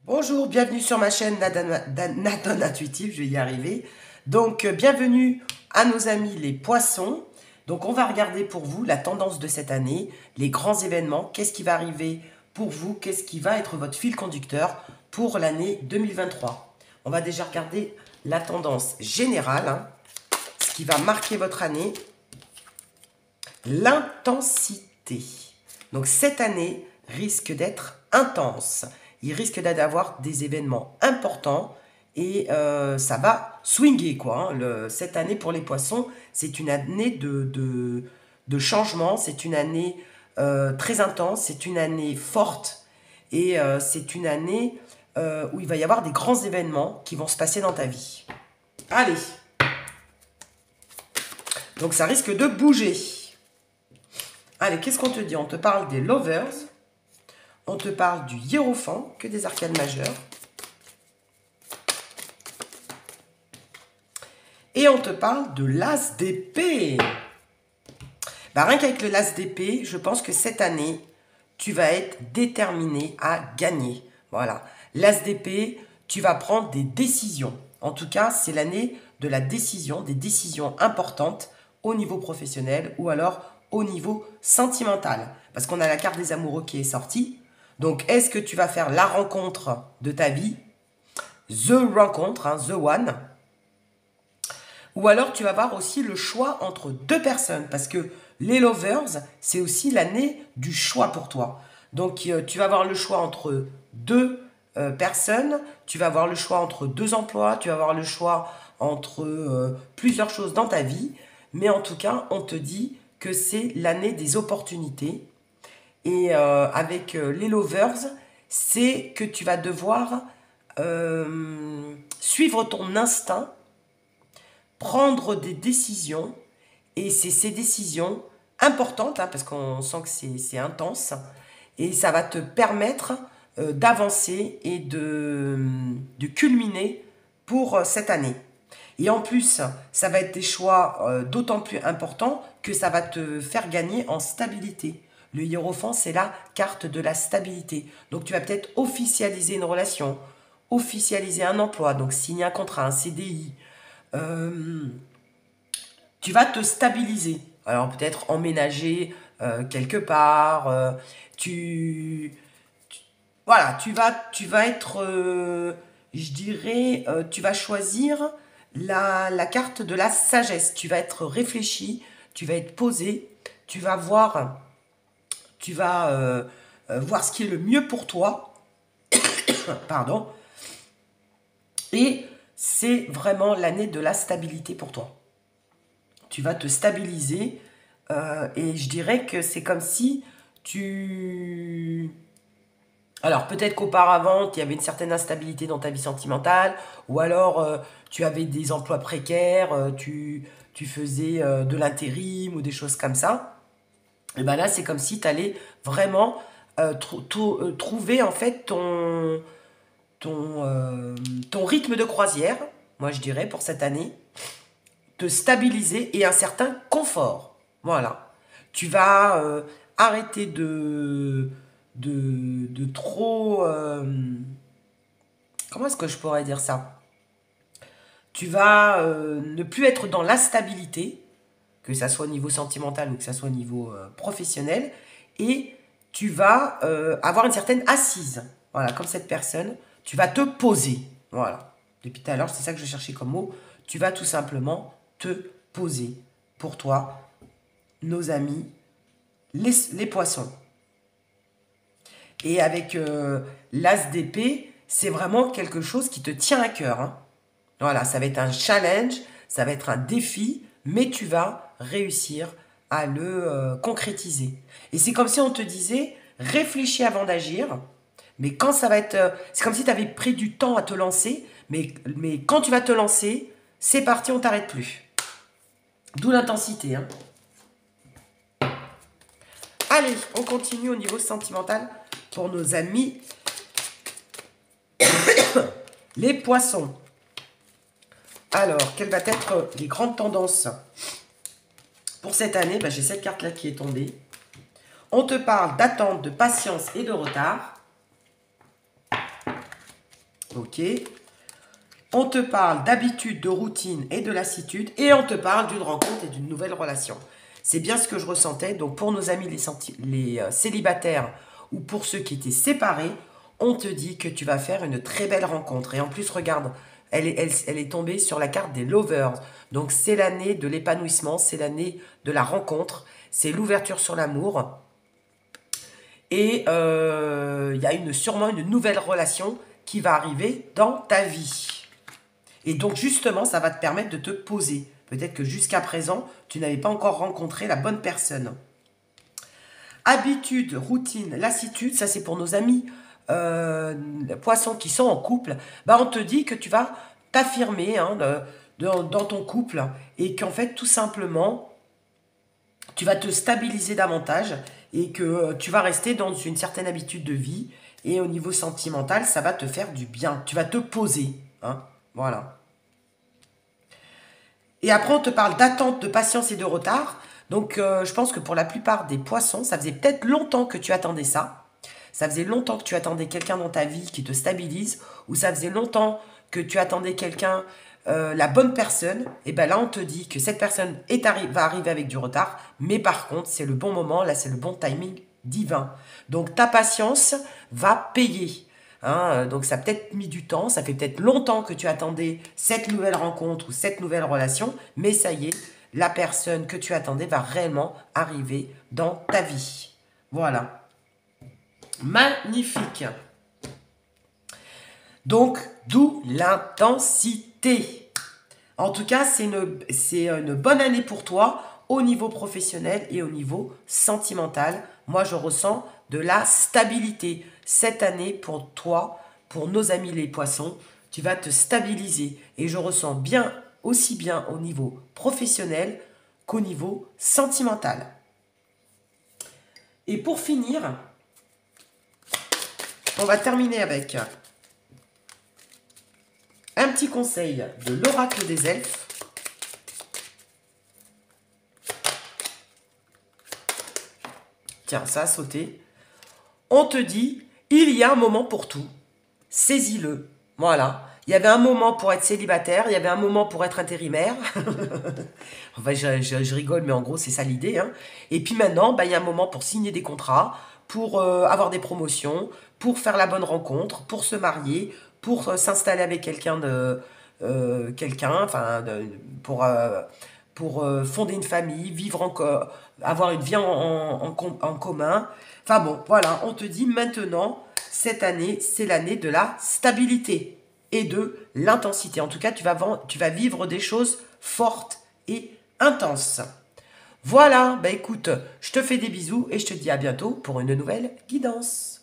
Bonjour, bienvenue sur ma chaîne Nadone Intuitive, je vais y arriver. Donc, bienvenue à nos amis les poissons. Donc, on va regarder pour vous la tendance de cette année, les grands événements, qu'est-ce qui va arriver pour vous, qu'est-ce qui va être votre fil conducteur pour l'année 2023. On va déjà regarder la tendance générale, ce qui va marquer votre année, l'intensité. Donc, cette année risque d'être intense. Il risque d'avoir des événements importants et ça va swinger, quoi. Cette année pour les poissons, c'est une année de changement, c'est une année très intense, c'est une année forte et c'est une année où il va y avoir des grands événements qui vont se passer dans ta vie. Allez, donc ça risque de bouger. Allez, qu'est-ce qu'on te dit? On te parle des lovers. On te parle du hiérophant, que des arcanes majeures. Et on te parle de l'as d'épée. Bah, rien qu'avec le l'as d'épée, je pense que cette année, tu vas être déterminé à gagner. Voilà. L'as d'épée, tu vas prendre des décisions. En tout cas, c'est l'année de la décision, des décisions importantes au niveau professionnel ou alors au niveau sentimental. Parce qu'on a la carte des amoureux qui est sortie. Donc, est-ce que tu vas faire la rencontre de ta vie? The rencontre, the one. Ou alors, tu vas avoir aussi le choix entre deux personnes. Parce que les lovers, c'est aussi l'année du choix pour toi. Donc, tu vas avoir le choix entre deux personnes. Tu vas avoir le choix entre deux emplois. Tu vas avoir le choix entre plusieurs choses dans ta vie. Mais en tout cas, on te dit que c'est l'année des opportunités. Et avec les lovers, c'est que tu vas devoir suivre ton instinct, prendre des décisions, et c'est ces décisions importantes, parce qu'on sent que c'est intense, et ça va te permettre d'avancer et de culminer pour cette année. Et en plus, ça va être des choix d'autant plus importants que ça va te faire gagner en stabilité. Le hiérophant, c'est la carte de la stabilité. Donc, tu vas peut-être officialiser une relation, officialiser un emploi, donc signer un contrat, un CDI. Tu vas te stabiliser. Alors, peut-être emménager quelque part. Voilà, tu vas être, je dirais, tu vas choisir la carte de la sagesse. Tu vas être réfléchi, tu vas être posé, tu vas voir, tu vas voir ce qui est le mieux pour toi. Pardon. Et c'est vraiment l'année de la stabilité pour toi. Tu vas te stabiliser et je dirais que c'est comme si tu... Alors, peut-être qu'auparavant, il y avait une certaine instabilité dans ta vie sentimentale, ou alors tu avais des emplois précaires, tu faisais de l'intérim ou des choses comme ça. Et bien là, c'est comme si tu allais vraiment trouver en fait ton rythme de croisière, moi je dirais, pour cette année, te stabiliser et un certain confort. Voilà. Tu vas arrêter de trop... comment est-ce que je pourrais dire ça? Tu vas ne plus être dans l'instabilité, que ça soit au niveau sentimental ou que ça soit au niveau professionnel, et tu vas avoir une certaine assise. Voilà, comme cette personne, tu vas te poser. Voilà. Depuis tout à l'heure, c'est ça que je cherchais comme mot. Tu vas tout simplement te poser pour toi, nos amis, les poissons. Et avec l'as d'épée, c'est vraiment quelque chose qui te tient à cœur. Hein. Voilà, ça va être un challenge, ça va être un défi, mais tu vas réussir à le concrétiser. Et c'est comme si on te disait, réfléchis avant d'agir, mais quand ça va être... c'est comme si tu avais pris du temps à te lancer, mais quand tu vas te lancer, c'est parti, on t'arrête plus. D'où l'intensité. Hein. Allez, on continue au niveau sentimental pour nos amis les poissons. Alors, quelles vont être les grandes tendances pour cette année? Ben, j'ai cette carte-là qui est tombée. On te parle d'attente, de patience et de retard. Ok. On te parle d'habitude, de routine et de lassitude. Et on te parle d'une rencontre et d'une nouvelle relation. C'est bien ce que je ressentais. Donc, pour nos amis les célibataires ou pour ceux qui étaient séparés, on te dit que tu vas faire une très belle rencontre. Et en plus, regarde, elle est tombée sur la carte des lovers. Donc, c'est l'année de l'épanouissement, c'est l'année de la rencontre, c'est l'ouverture sur l'amour. Et il y a sûrement une nouvelle relation qui va arriver dans ta vie. Et donc, justement, ça va te permettre de te poser. Peut-être que jusqu'à présent, tu n'avais pas encore rencontré la bonne personne. Habitude, routine, lassitude, ça c'est pour nos amis poissons qui sont en couple. Bah, on te dit que tu vas t'affirmer dans ton couple et qu'en fait, tout simplement, tu vas te stabiliser davantage et que tu vas rester dans une certaine habitude de vie. Et au niveau sentimental, ça va te faire du bien. Tu vas te poser. Hein, voilà. Et après, on te parle d'attente, de patience et de retard. Donc, je pense que pour la plupart des poissons, ça faisait peut-être longtemps que tu attendais ça. Ça faisait longtemps que tu attendais quelqu'un dans ta vie qui te stabilise. Ou ça faisait longtemps que tu attendais quelqu'un, la bonne personne. Et bien là, on te dit que cette personne va arriver avec du retard. Mais par contre, c'est le bon moment. Là, c'est le bon timing divin. Donc, ta patience va payer. Hein, donc ça a peut-être mis du temps, ça fait peut-être longtemps que tu attendais cette nouvelle rencontre ou cette nouvelle relation, mais ça y est, la personne que tu attendais va réellement arriver dans ta vie. Voilà. Magnifique. Donc, d'où l'intensité. En tout cas, c'est une bonne année pour toi au niveau professionnel et au niveau sentimental. Moi, je ressens de la stabilité. Cette année, pour toi, pour nos amis les poissons, tu vas te stabiliser. Et je ressens bien, aussi bien au niveau professionnel qu'au niveau sentimental. Et pour finir, on va terminer avec un petit conseil de l'oracle des elfes. Tiens, ça a sauté. On te dit, il y a un moment pour tout. Saisis-le. Voilà. Il y avait un moment pour être célibataire, il y avait un moment pour être intérimaire. Enfin, je rigole, mais en gros, c'est ça l'idée. Hein. Et puis maintenant, bah, il y a un moment pour signer des contrats, pour avoir des promotions, pour faire la bonne rencontre, pour se marier, pour s'installer avec quelqu'un pour fonder une famille, avoir une vie en commun. Enfin bon, voilà, on te dit maintenant, cette année, c'est l'année de la stabilité et de l'intensité. En tout cas, tu vas vivre des choses fortes et intenses. Voilà, bah écoute, je te fais des bisous et je te dis à bientôt pour une nouvelle guidance.